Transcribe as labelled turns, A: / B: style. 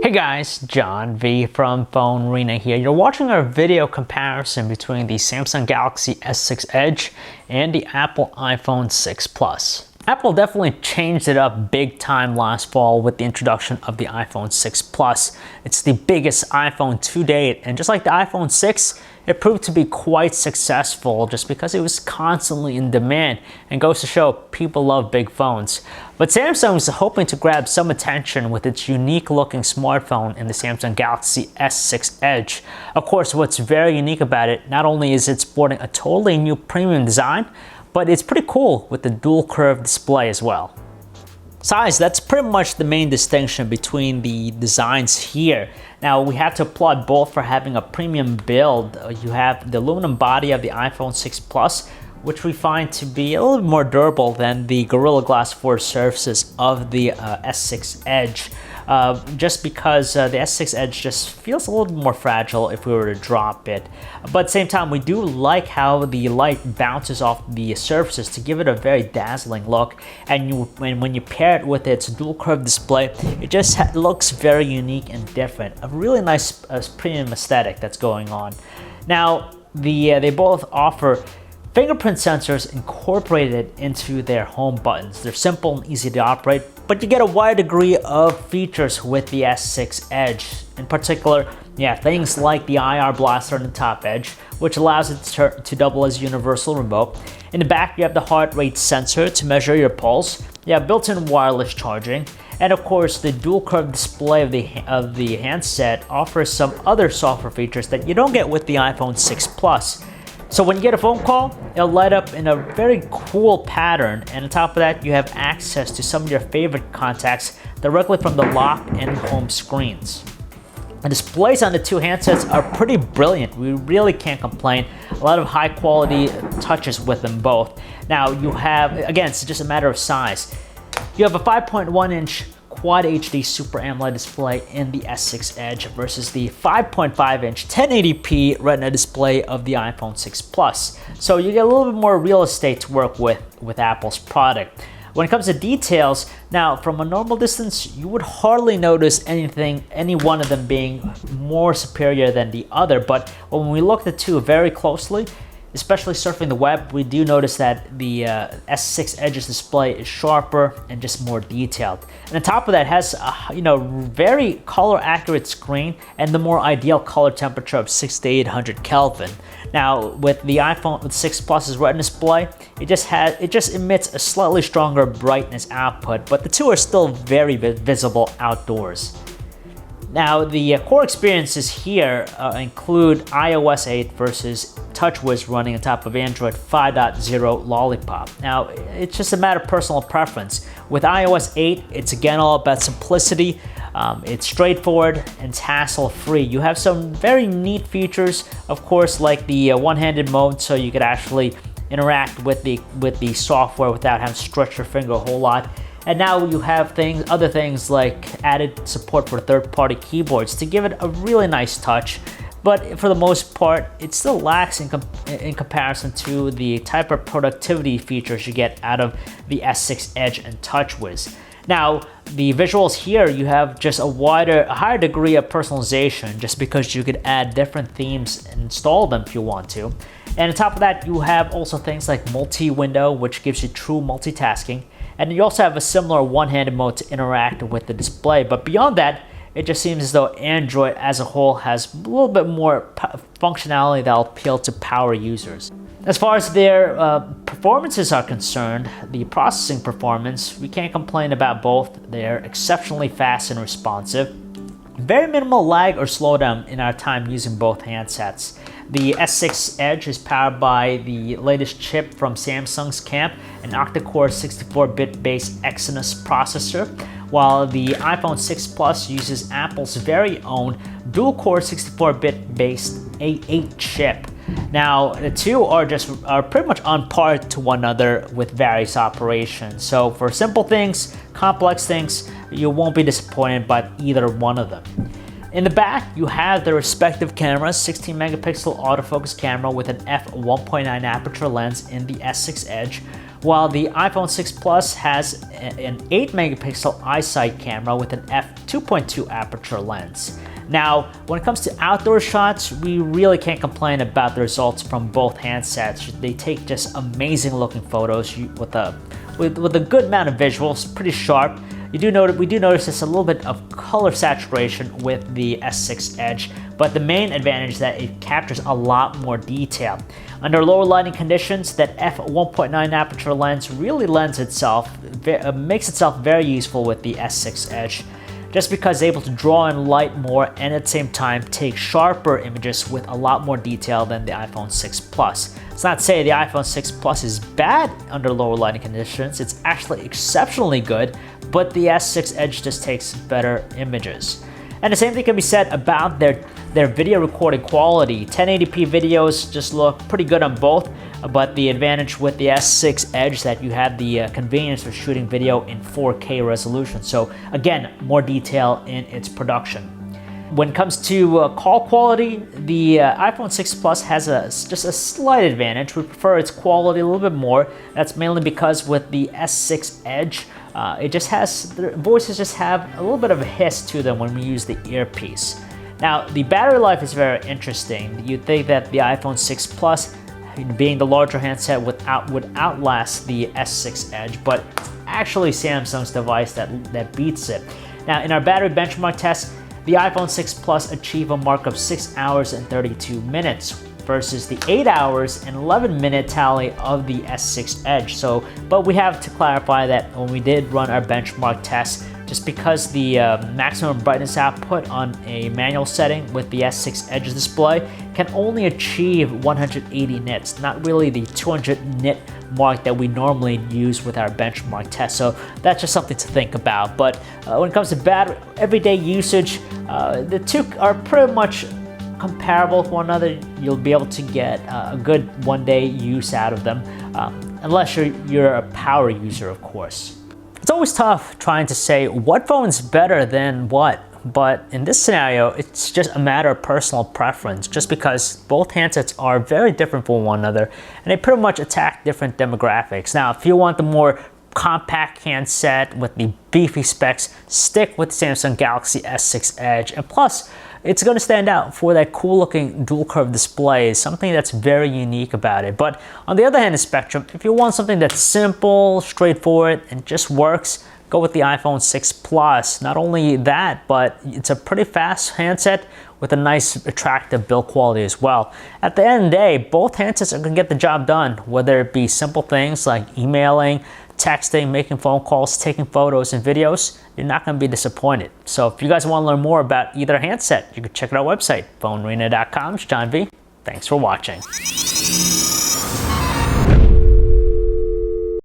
A: Hey guys, John V from PhoneArena here. You're watching our video comparison between the Samsung Galaxy S6 Edge and the Apple iPhone 6 Plus. Apple definitely changed it up big time last fall with the introduction of the iPhone 6 Plus. It's the biggest iPhone to date, and just like the iPhone 6, it proved to be quite successful just because it was constantly in demand, and goes to show people love big phones. But Samsung is hoping to grab some attention with its unique looking smartphone in the Samsung Galaxy S6 Edge. Of course, what's very unique about it, not only is it sporting a totally new premium design, but it's pretty cool with the dual curved display as well. Size, that's pretty much the main distinction between the designs here. Now, we have to applaud both for having a premium build. You have the aluminum body of the iPhone 6 Plus, which we find to be a little bit more durable than the Gorilla Glass 4 surfaces of the S6 Edge. Just because the S6 Edge just feels a little bit more fragile if we were to drop it. But at the same time, we do like how the light bounces off the surfaces to give it a very dazzling look. And when you pair it with its dual curved display, it just looks very unique and different. A really nice premium aesthetic that's going on. Now, they both offer fingerprint sensors incorporated into their home buttons. They're simple and easy to operate, but you get a wide degree of features with the S6 Edge. In particular, things like the IR blaster on the top edge, which allows it to double as universal remote. In the back, you have the heart rate sensor to measure your pulse. You have built-in wireless charging. And of course, the dual curved display of the handset offers some other software features that you don't get with the iPhone 6 Plus. So when you get a phone call, it'll light up in a very cool pattern, and on top of that, you have access to some of your favorite contacts directly from the lock and home screens. The displays on the two handsets are pretty brilliant. We really can't complain. A lot of high quality touches with them both. Now you have, again, it's just a matter of size. You have a 5.1-inch Quad HD Super AMOLED display in the S6 Edge versus the 5.5-inch 1080p Retina display of the iPhone 6 Plus. So you get a little bit more real estate to work with Apple's product. When it comes to details, now from a normal distance, you would hardly notice any one of them being more superior than the other. But when we look at the two very closely, especially surfing the web, we do notice that the S6 Edge's display is sharper and just more detailed. And on top of that, it has a very color accurate screen and the more ideal color temperature of 600 to 800 Kelvin. Now with the iPhone 6 Plus's Retina display, it just emits a slightly stronger brightness output, but the two are still very visible outdoors. Now, the core experiences here include iOS 8 versus TouchWiz running on top of Android 5.0 Lollipop. Now, it's just a matter of personal preference. With iOS 8, it's again all about simplicity. It's straightforward and it's hassle-free. You have some very neat features, of course, like the one-handed mode, so you could actually interact with the software without having to stretch your finger a whole lot. And now you have other things like added support for third-party keyboards to give it a really nice touch. But for the most part, it still lacks in comparison to the type of productivity features you get out of the S6 Edge and TouchWiz. Now, the visuals here, you have just a higher degree of personalization just because you could add different themes and install them if you want to. And on top of that, you have also things like multi-window, which gives you true multitasking. And you also have a similar one-handed mode to interact with the display. But beyond that, it just seems as though Android as a whole has a little bit more functionality that will appeal to power users. As far as their performances are concerned, the processing performance, we can't complain about both. They're exceptionally fast and responsive. Very minimal lag or slowdown in our time using both handsets. The S6 Edge is powered by the latest chip from Samsung's camp, an octa-core 64-bit based Exynos processor, while the iPhone 6 Plus uses Apple's very own dual-core 64-bit based A8 chip. Now, the two are pretty much on par to one another with various operations. So for simple things, complex things, you won't be disappointed by either one of them. In the back, you have the respective cameras, 16 megapixel autofocus camera with an f1.9 aperture lens in the S6 Edge, while the iPhone 6 Plus has an 8 megapixel iSight camera with an f2.2 aperture lens. Now, when it comes to outdoor shots, we really can't complain about the results from both handsets. They take just amazing looking photos with a good amount of visuals, pretty sharp. We do notice just a little bit of color saturation with the S6 Edge, but the main advantage is that it captures a lot more detail. Under lower lighting conditions, that f1.9 aperture lens really makes itself very useful with the S6 Edge, just because it's able to draw in light more and at the same time take sharper images with a lot more detail than the iPhone 6 Plus. It's not to say the iPhone 6 Plus is bad under lower lighting conditions, it's actually exceptionally good, but the S6 Edge just takes better images. And the same thing can be said about their video recording quality. 1080p videos just look pretty good on both, but the advantage with the S6 Edge is that you have the convenience of shooting video in 4K resolution. So again, more detail in its production. When it comes to call quality, the iPhone 6 Plus has just a slight advantage. We prefer its quality a little bit more. That's mainly because with the S6 Edge, the voices just have a little bit of a hiss to them when we use the earpiece. Now, the battery life is very interesting. You'd think that the iPhone 6 Plus, being the larger handset, would outlast the S6 Edge, but actually Samsung's device that beats it. Now, in our battery benchmark test, the iPhone 6 Plus achieved a mark of 6 hours and 32 minutes versus the 8 hours and 11-minute tally of the S6 Edge. But we have to clarify that when we did run our benchmark test, just because the maximum brightness output on a manual setting with the S6 Edge display can only achieve 180 nits, not really the 200 nit mark that we normally use with our benchmark test. So that's just something to think about. But when it comes to everyday usage, the two are pretty much comparable with one another. You'll be able to get a good one-day use out of them, unless you're a power user, of course. It's always tough trying to say what phone's better than what, but in this scenario, it's just a matter of personal preference, just because both handsets are very different from one another, and they pretty much attack different demographics. Now, if you want the more compact handset with the beefy specs, stick with Samsung Galaxy S6 Edge, and plus, it's going to stand out for that cool looking dual curve display, something that's very unique about it. But on the other hand of the spectrum, if you want something that's simple, straightforward, and just works, go with the iPhone 6 Plus. Not only that, but it's a pretty fast handset with a nice, attractive build quality as well. At the end of the day, both handsets are going to get the job done, whether it be simple things like emailing, texting, making phone calls, taking photos and videos. You're not going to be disappointed. So if you guys want to learn more about either handset, you can check out our website, PhoneArena.com. It's John V. Thanks for watching.